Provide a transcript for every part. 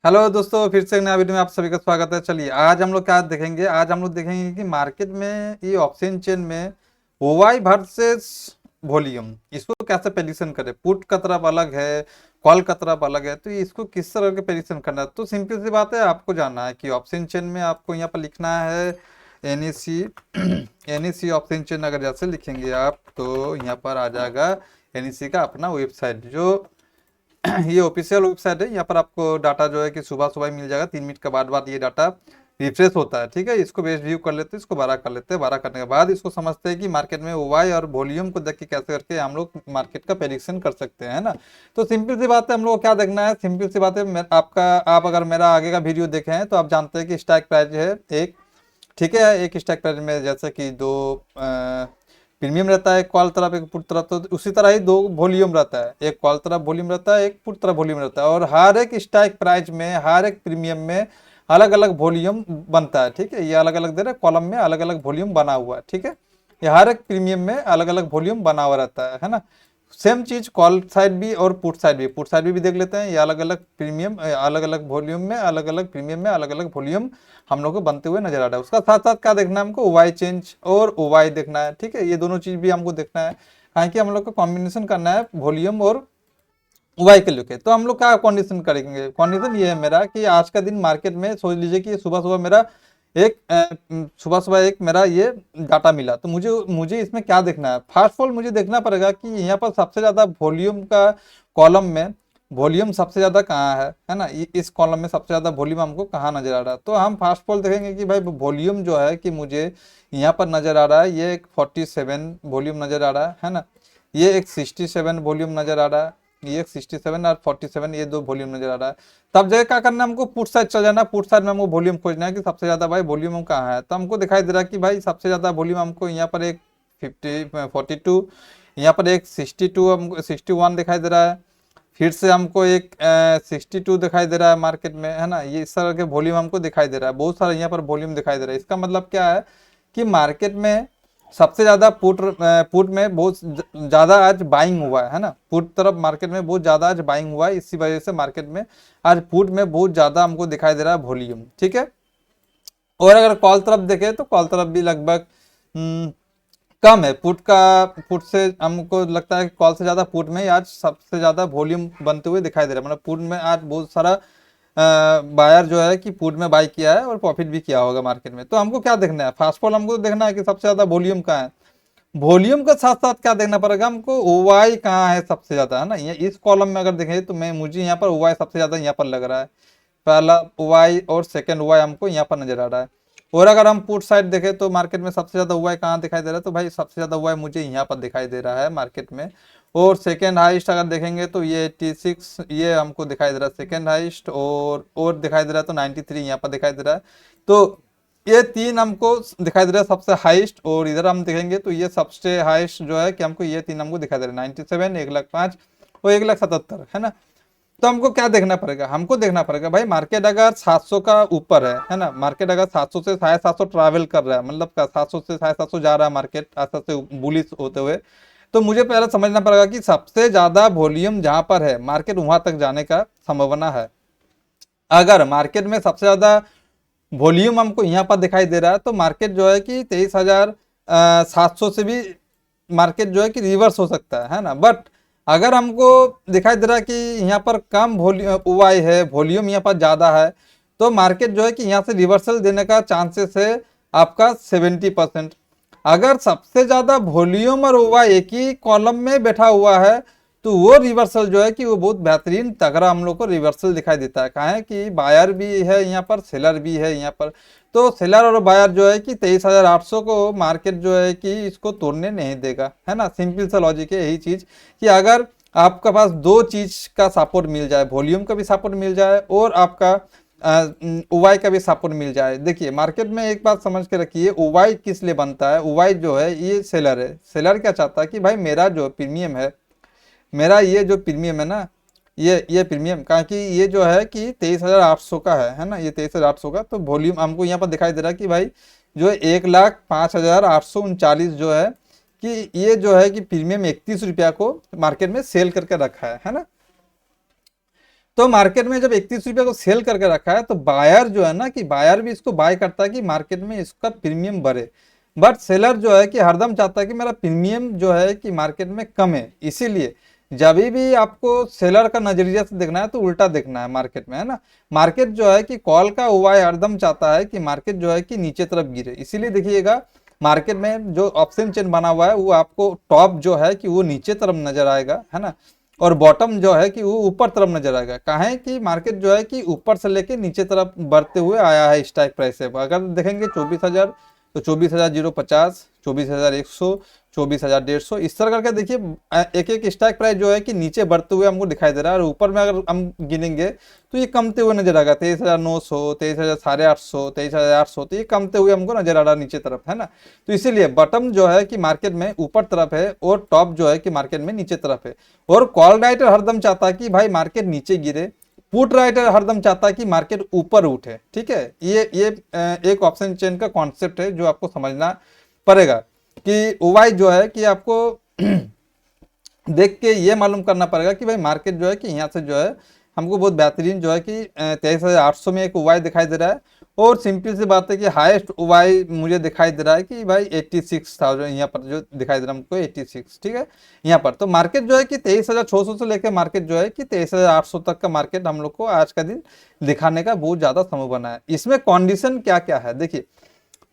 Hello दोस्तों, फिर से एक नया वीडियो में आप सभी का स्वागत है। चलिए आज हम लोग क्या देखेंगे। आज हम लोग देखेंगे कि मार्केट में ये ऑप्शन चेन में ओवाई वर्सेस वॉल्यूम, इसको कैसे प्रेडिक्शन करें। पुट का तरफ अलग है, कॉल का तरफ अलग है, तो इसको किस तरह के प्रेडिक्शन करना है। तो सिंपल सी बात है, आपको जानना है कि ऑप्शन चेन में आपको यहाँ पर लिखना है एनईसी। एनईसी ऑप्शन चेन अगर जैसे लिखेंगे आप तो यहाँ पर आ जाएगा एनईसी का अपना वेबसाइट। जो ये ऑफिशियल वेबसाइट है। यहाँ पर आपको डाटा जो है कि सुबह सुबह मिल जाएगा। 3 मिनट के बाद ये डाटा रिफ्रेश होता है। ठीक है, इसको बेस व्यू कर लेते हैं, इसको बड़ा कर लेते हैं। बड़ा करने के बाद इसको समझते हैं कि मार्केट में ओवाई और वॉल्यूम को देख के कैसे करके हम लोग मार्केट का प्रेडिक्शन कर सकते हैं, है ना। तो सिंपल सी बात है, हम लोग को क्या देखना है। सिंपल सी बात है, आप अगर मेरा आगे का वीडियो देखे हैं तो आप जानते हैं कि स्ट्राइक प्राइस है एक। ठीक है, एक स्ट्राइक प्राइस में जैसे कि दो प्रीमियम रहता है, एक कॉल तरफ एक पुट तरफ। तो उसी तरह ही दो वॉल्यूम रहता है, एक कॉल तरफ वॉल्यूम रहता है, एक पुट तरफ वॉल्यूम रहता है। और हर एक स्ट्राइक प्राइस में, हर एक प्रीमियम में अलग अलग वॉल्यूम बनता है। ठीक है, ये अलग अलग दे रहे कॉलम में अलग अलग वॉल्यूम बना हुआ है। ठीक है, ये हर एक प्रीमियम में अलग अलग वॉल्यूम बना हुआ रहता है ना। सेम चीज कॉल साइड भी और पुट साइड भी। पुट साइड भी देख लेते हैं। ये अलग अलग प्रीमियम, अलग अलग वॉल्यूम में, अलग अलग प्रीमियम में अलग अलग वॉल्यूम हम लोग को बनते हुए नजर आ रहा है। उसका साथ साथ क्या देखना है हमको, ओवाई चेंज और ओवाई देखना है। ठीक है, ये दोनों चीज भी हमको देखना है, कहा कि हम लोग को कॉम्बिनेशन करना है वॉल्यूम और वाई के लेके। तो हम लोग क्या कंडीशन करेंगे। कंडीशन ये है मेरा कि आज का दिन मार्केट में सोच लीजिए कि सुबह सुबह मेरा एक सुबह सुबह एक मेरा ये डाटा मिला। तो मुझे मुझे इसमें क्या देखना है। फर्स्ट ऑफ ऑल मुझे देखना पड़ेगा कि यहाँ पर सबसे ज्यादा वॉल्यूम का कॉलम में वॉल्यूम सबसे ज्यादा कहाँ है ना। इस कॉलम में सबसे ज्यादा वॉल्यूम हमको कहाँ नजर आ रहा है। तो हम फर्स्ट ऑफ ऑल देखेंगे कि भाई वॉल्यूम जो है कि मुझे यहाँ पर नजर आ रहा है, ये एक 47 वॉल्यूम नजर आ रहा है ना। ये एक 67 वॉल्यूम नजर आ रहा है। ये 67 और 47 ये दो वॉल्यूम नजर आ रहा है। तब जगह क्या करना है, हमको पुट साइड चल जाना है। पुट साइड में हमको वॉल्यूम खोजना है कि सबसे ज्यादा भाई वॉल्यूम कहाँ है। तो हमको दिखाई दे रहा है कि भाई सबसे ज्यादा वॉल्यूम हमको यहाँ पर एक 42, यहाँ पर एक 62, हमको 61 दिखाई दे रहा है। फिर से हमको एक 62 दिखाई दे रहा है मार्केट में, है ना। ये इस तरह के वॉल्यूम हमको दिखाई दे रहा है, बहुत सारा यहाँ पर वॉल्यूम दिखाई दे रहा है। इसका मतलब क्या है कि मार्केट में सबसे ज्यादा पुट में बहुत ज्यादा आज बाइंग हुआ है ना। पुट तरफ मार्केट में बहुत ज्यादा आज बाइंग हुआ है। इसी वजह से मार्केट में आज पुट में बहुत ज्यादा हमको दिखाई दे रहा है वॉल्यूम। ठीक है, और अगर कॉल तरफ देखें तो कॉल तरफ भी लगभग कम है। पुट से हमको लगता है कि कॉल से ज्यादा पुट में ही आज सबसे ज्यादा वॉल्यूम बनते हुए दिखाई दे रहा है। मतलब पुट में आज बहुत सारा बायर जो है कि पुट में बाई किया है और प्रॉफिट भी किया होगा मार्केट में। तो हमको क्या देखना है, फास्ट फॉल हमको देखना है कि सबसे ज्यादा वॉल्यूम कहाँ है। वॉल्यूम के साथ साथ क्या देखना पड़ेगा हमको, ओवाई कहाँ है सबसे ज्यादा, है ना। ये इस कॉलम में अगर देखें तो मुझे यहाँ पर ओवाई सबसे ज्यादा यहाँ पर लग रहा है। पहला ओवाई और सेकंड ओवाई हमको यहाँ पर नजर आ रहा है। और अगर हम पुट साइड देखें तो मार्केट में सबसे ज्यादा ओवाई कहाँ दिखाई दे रहा है, तो भाई सबसे ज्यादा ओवाई मुझे यहाँ पर दिखाई दे रहा है मार्केट में। और सेकेंड हाइस्ट अगर देखेंगे तो ये 86 ये हमको दिखाई दे रहा है सेकेंड हाइस्ट। और दिखाई दे रहा है तो 93 यहाँ पर दिखाई दे रहा है। तो ये तीन हमको दिखाई दे रहा है सबसे हाईएस्ट। और इधर हम देखेंगे तो ये सबसे हाईएस्ट जो है कि हमको ये तीन हमको दिखाई दे रहा है 97, 1,05 और 1,77, है ना। तो हमको क्या देखना पड़ेगा, हमको देखना पड़ेगा भाई मार्केट अगर 700 का ऊपर है ना। मार्केट अगर 700 से 750 ट्रैवल कर रहा है, मतलब 700 से 750 जा रहा है मार्केट आस्ते से बुलिश होते हुए, तो मुझे पहले समझना पड़ेगा कि सबसे ज्यादा वॉल्यूम जहां पर है मार्केट वहां तक जाने का संभावना है। अगर मार्केट में सबसे ज्यादा वॉल्यूम हमको यहाँ पर दिखाई दे रहा है तो मार्केट जो है कि 23,700 से भी मार्केट जो है कि रिवर्स हो सकता है ना। बट अगर हमको दिखाई दे रहा है कि यहाँ पर कम वॉल्यूम ओवाई है, वॉल्यूम यहाँ पर ज़्यादा है, तो मार्केट जो है कि यहाँ से रिवर्सल देने का चांसेस है आपका 70%। अगर सबसे ज़्यादा वॉल्यूम और ओवाई एक ही कॉलम में बैठा हुआ है तो वो रिवर्सल जो है कि वो बहुत बेहतरीन तगड़ा हम लोग को रिवर्सल दिखाई देता है। कहा है कि बायर भी है यहाँ पर, सेलर भी है यहाँ पर। तो सेलर और बायर जो है कि 23,800 को मार्केट जो है कि इसको तोड़ने नहीं देगा, है ना। सिंपल सा लॉजिक है यही चीज कि अगर आपका पास दो चीज का सपोर्ट मिल जाए, वॉल्यूम का भी सपोर्ट मिल जाए और आपका ओवाई का भी सपोर्ट मिल जाए। देखिए मार्केट में एक बात समझ के रखिए, ओवाई किस लिए बनता है। ओवाई जो है ये सेलर है। सेलर क्या चाहता है कि भाई मेरा जो प्रीमियम है, मेरा ये जो प्रीमियम है ना, ये प्रीमियम कहा कि ये जो है कि 23,800 का है ना। ये 23,800 का तो वॉल्यूम हमको यहाँ पर दिखाई दे रहा है कि भाई जो 1,05,839 जो है कि ये जो है कि प्रीमियम 31 रुपया को मार्केट में सेल करके रखा है ना। तो मार्केट में जब 31 रुपये को सेल करके रखा है तो बायर जो है ना कि बायर भी इसको बाय करता है कि मार्केट में इसका प्रीमियम बढ़े, बट सेलर जो है कि हरदम चाहता है कि मेरा प्रीमियम जो है कि मार्केट में कम है। इसीलिए जब भी आपको सेलर का नजरिया से देखना है तो उल्टा देखना है मार्केट में, है ना। मार्केट जो है कि कॉल का ओवाई हरदम चाहता है कि मार्केट जो है कि नीचे तरफ गिरे। इसीलिए देखिएगा मार्केट में जो ऑप्शन चेन बना हुआ है वो आपको टॉप जो है कि वो नीचे तरफ नजर आएगा, है ना, और बॉटम जो है कि वो ऊपर तरफ नजर आएगा। कहा कि मार्केट जो है कि ऊपर से लेके नीचे तरफ बढ़ते हुए आया है स्ट्राइक प्राइस से। अगर देखेंगे 24,000 तो 24,050, 24,100, 24,150, इस तरह करके देखिए एक एक स्ट्राइक प्राइस जो है कि नीचे बढ़ते हुए हमको दिखाई दे रहा है, और ऊपर में अगर हम गिनेंगे तो ये कमते हुए नजर आएगा। 23,900, 23,850, 23,800, तो ये कमते हुए हमको नजर आ रहा है नीचे तरफ, है ना। तो इसीलिए बॉटम जो है कि मार्केट में ऊपर तरफ है और टॉप जो है कि मार्केट में नीचे तरफ है। और कॉल राइटर हरदम चाहता है कि भाई मार्केट नीचे गिरे, पुट राइटर हरदम चाहता है कि मार्केट ऊपर उठे। ठीक है, ये एक ऑप्शन चेन का कॉन्सेप्ट है जो आपको समझना पड़ेगा कि ओवाई जो है कि आपको देख के ये मालूम करना पड़ेगा कि भाई मार्केट जो है कि यहाँ से जो है हमको बहुत बेहतरीन जो है कि 23,800 में एक ओवाई दिखाई दे रहा है, और सिंपल सी बात है कि हाईएस्ट ओवाई मुझे दिखाई दे रहा है कि भाई 86,000 यहाँ पर जो दिखाई दे रहा है हमको 86, ठीक है यहाँ पर। तो मार्केट जो है कि 23,600 से लेकर मार्केट जो है कि 23,800 तक का मार्केट हम लोग को आज का दिन दिखाने का बहुत ज्यादा समय बना है। इसमें कंडीशन क्या क्या है देखिए,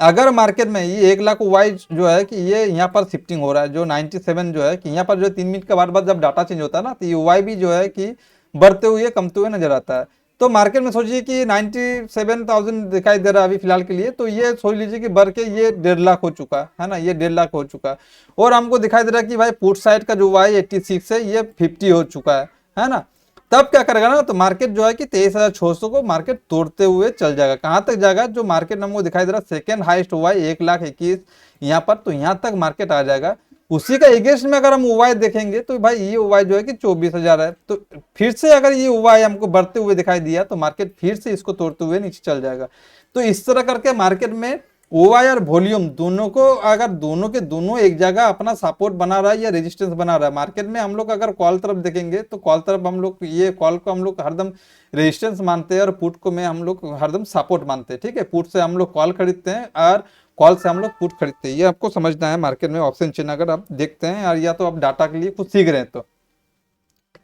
अगर मार्केट में ये 1 लाख वाई जो है कि ये यहाँ पर शिफ्टिंग हो रहा है, जो 97 जो है कि यहाँ पर जो 3 मिनट के बाद जब डाटा चेंज होता है ना तो ये वाई भी जो है कि बढ़ते हुए कमते हुए नजर आता है। तो मार्केट में सोचिए कि 97,000 दिखाई दे रहा है अभी फिलहाल के लिए, तो ये सोच लीजिए कि बढ़ के ये 1.5 लाख हो चुका है ना, ये 1.5 लाख हो चुका है। और हमको दिखाई दे रहा है कि भाई पुट साइड का जो वाई 86 है ये 50 हो चुका है ना। तब क्या करेगा ना, तो मार्केट जो है कि 23,600 को मार्केट तोड़ते हुए चल जाएगा। कहां तक जाएगा, जो मार्केट हमको दिखाई दे रहा है सेकेंड हाईएस्ट हुआ है 1,21,000 यहाँ पर, तो यहाँ तक मार्केट आ जाएगा। उसी का एगेंस्ट में अगर हम ओवाई देखेंगे तो भाई ये ओवाई जो है कि 24,000 है, तो फिर से अगर ये ओवाई हमको बढ़ते हुए दिखाई दिया तो मार्केट फिर से इसको तोड़ते हुए नीचे चल जाएगा। तो इस तरह करके मार्केट में ओवाई और वॉल्यूम दोनों को, अगर दोनों के दोनों एक जगह अपना सपोर्ट बना रहा है या रेजिस्टेंस बना रहा है। मार्केट में हम लोग अगर कॉल तरफ देखेंगे तो कॉल तरफ हम लोग ये कॉल को हम लोग हरदम रेजिस्टेंस मानते हैं और पुट को में हम लोग हरदम सपोर्ट मानते हैं। ठीक है, पुट से हम लोग कॉल खरीदते हैं और कॉल से हम लोग पुट खरीदते हैं। ये आपको समझना है मार्केट में ऑप्शन चेन अगर आप देखते हैं, और या तो आप डाटा के लिए कुछ सीख रहे हैं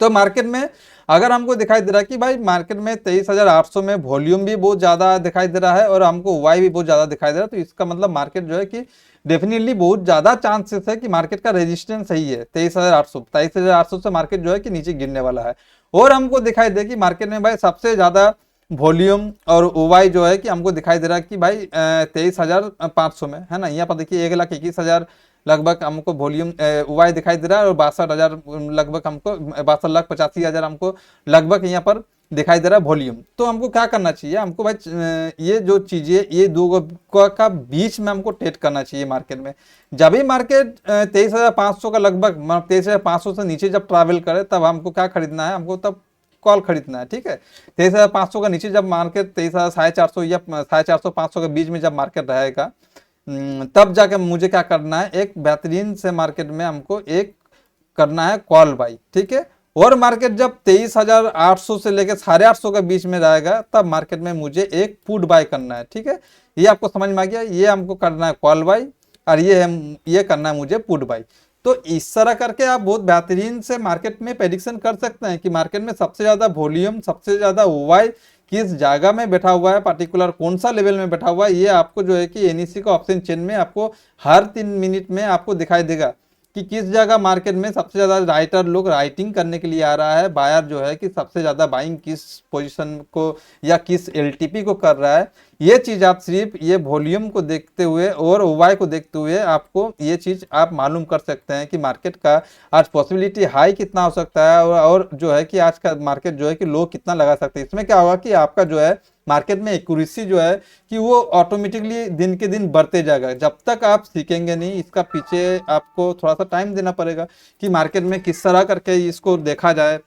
तो मार्केट में अगर हमको दिखाई दे रहा है कि भाई मार्केट में 23,800 में वॉल्यूम भी बहुत ज्यादा दिखाई दे रहा है और हमको वाई भी बहुत ज्यादा दिखाई दे रहा है, तो इसका मतलब मार्केट जो है कि डेफिनेटली बहुत ज्यादा चांसेस है कि मार्केट का रेजिस्टेंस सही है 23,800 से मार्केट जो है कि नीचे गिरने वाला है। और हमको दिखाई दे कि मार्केट में भाई सबसे ज्यादा वॉल्यूम और ओवाई जो है कि हमको दिखाई दे रहा है कि भाई 23,500 में, है ना। यहाँ पर देखिए 1,21,000 लगभग हमको वॉल्यूम ओवाई दिखाई दे रहा है, और 62,000 लगभग हमको 62,85,000 हमको लगभग यहाँ पर दिखाई दे रहा है वॉल्यूम। तो हमको क्या करना चाहिए, हमको भाई ये जो चीजें ये दो का बीच में हमको ट्रेड करना चाहिए मार्केट में। जब भी मार्केट 23,500 का लगभग 23,500 से नीचे जब ट्रैवल करे तब हमको क्या खरीदना है, हमको तब कॉल खरीदना है। ठीक है, 23,500 का नीचे जब मार्केट 23,450 या 450-500 के बीच में जब मार्केट रहेगा तब जाके मुझे क्या करना है, एक बेहतरीन से मार्केट में हमको एक करना है कॉल बाई। ठीक है, और मार्केट जब 23,800 से लेकर 850 के बीच में रहेगा तब मार्केट में मुझे एक पुट बाय करना है। ठीक है, ये आपको समझ में आ गया, ये हमको करना है कॉल बाई और ये करना है मुझे पुट बाई। तो इस तरह करके आप बहुत बेहतरीन से मार्केट में प्रेडिक्शन कर सकते हैं कि मार्केट में सबसे ज्यादा वॉल्यूम, सबसे ज्यादा ओवाई किस जगह में बैठा हुआ है, पर्टिकुलर कौन सा लेवल में बैठा हुआ है। ये आपको जो है कि एनईसी का ऑप्शन चेन में आपको हर 3 मिनट में आपको दिखाई देगा कि किस जगह मार्केट में सबसे ज्यादा राइटर लोग राइटिंग करने के लिए आ रहा है, बायर जो है कि सबसे ज्यादा बाइंग किस पोजीशन को या किस एलटीपी को कर रहा है। ये चीज आप सिर्फ ये वॉल्यूम को देखते हुए और ओवाई को देखते हुए आपको ये चीज आप मालूम कर सकते हैं कि मार्केट का आज पॉसिबिलिटी हाई कितना हो सकता है और जो है कि आज का मार्केट जो है कि लो कितना लगा सकते हैं। इसमें क्या होगा कि आपका जो है मार्केट में एक्यूरेसी जो है कि वो ऑटोमेटिकली दिन के दिन बढ़ते जाएगा। जब तक आप सीखेंगे नहीं, इसका पीछे आपको थोड़ा सा टाइम देना पड़ेगा कि मार्केट में किस तरह करके इसको देखा जाए,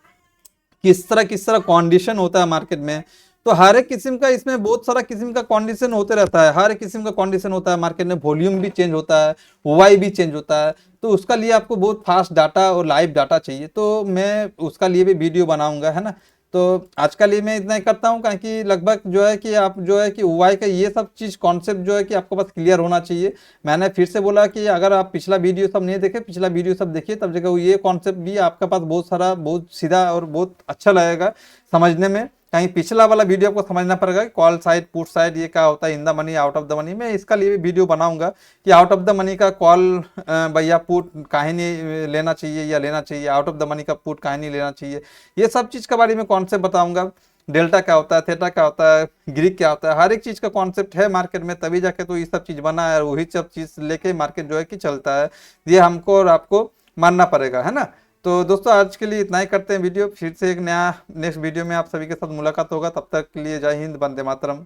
किस तरह कंडीशन होता है मार्केट में। तो हर एक किस्म का इसमें बहुत सारा किस्म का कंडीशन होते रहता है, हर एक किस्म का कंडीशन होता है मार्केट में। वॉल्यूम भी चेंज होता है, ओवाई भी चेंज होता है, तो उसका लिए आपको बहुत फास्ट डाटा और लाइव डाटा चाहिए। तो मैं उसका लिए भी वीडियो बनाऊंगा, है ना। तो आज के लिए मैं इतना ही करता हूँ, कारण कि लगभग जो है कि आप जो है कि ओवाई का ये सब चीज़ कॉन्सेप्ट जो है कि आपको बस क्लियर होना चाहिए। मैंने फिर से बोला कि अगर आप पिछला वीडियो सब नहीं देखे, पिछला वीडियो सब देखिए, तब जगह ये कॉन्सेप्ट भी आपके पास बहुत सारा बहुत सीधा और बहुत अच्छा लगेगा समझने में। कहीं पिछला वाला वीडियो आपको समझना पड़ेगा कि कॉल साइड पुट साइड ये क्या होता है, in the money out of the money. मैं इसका लिए भी वीडियो बनाऊंगा कि आउट ऑफ द मनी का कॉल भैया पुट काहे नहीं लेना चाहिए या लेना चाहिए, आउट ऑफ द मनी का पुट काहे नहीं लेना चाहिए, ये सब चीज़ के बारे में कॉन्सेप्ट बताऊंगा। डेल्टा क्या होता है, थीटा क्या होता है, ग्रीक क्या होता है, हर एक चीज़ का कॉन्सेप्ट है मार्केट में, तभी जाके तो ये सब चीज़ बना है और वही सब चीज़ लेके मार्केट जो है कि चलता है। ये हमको और आपको मानना पड़ेगा, है ना। तो दोस्तों आज के लिए इतना ही करते हैं वीडियो, फिर से एक नया नेक्स्ट वीडियो में आप सभी के साथ मुलाकात होगा। तब तक के लिए जय हिंद, वंदे मातरम।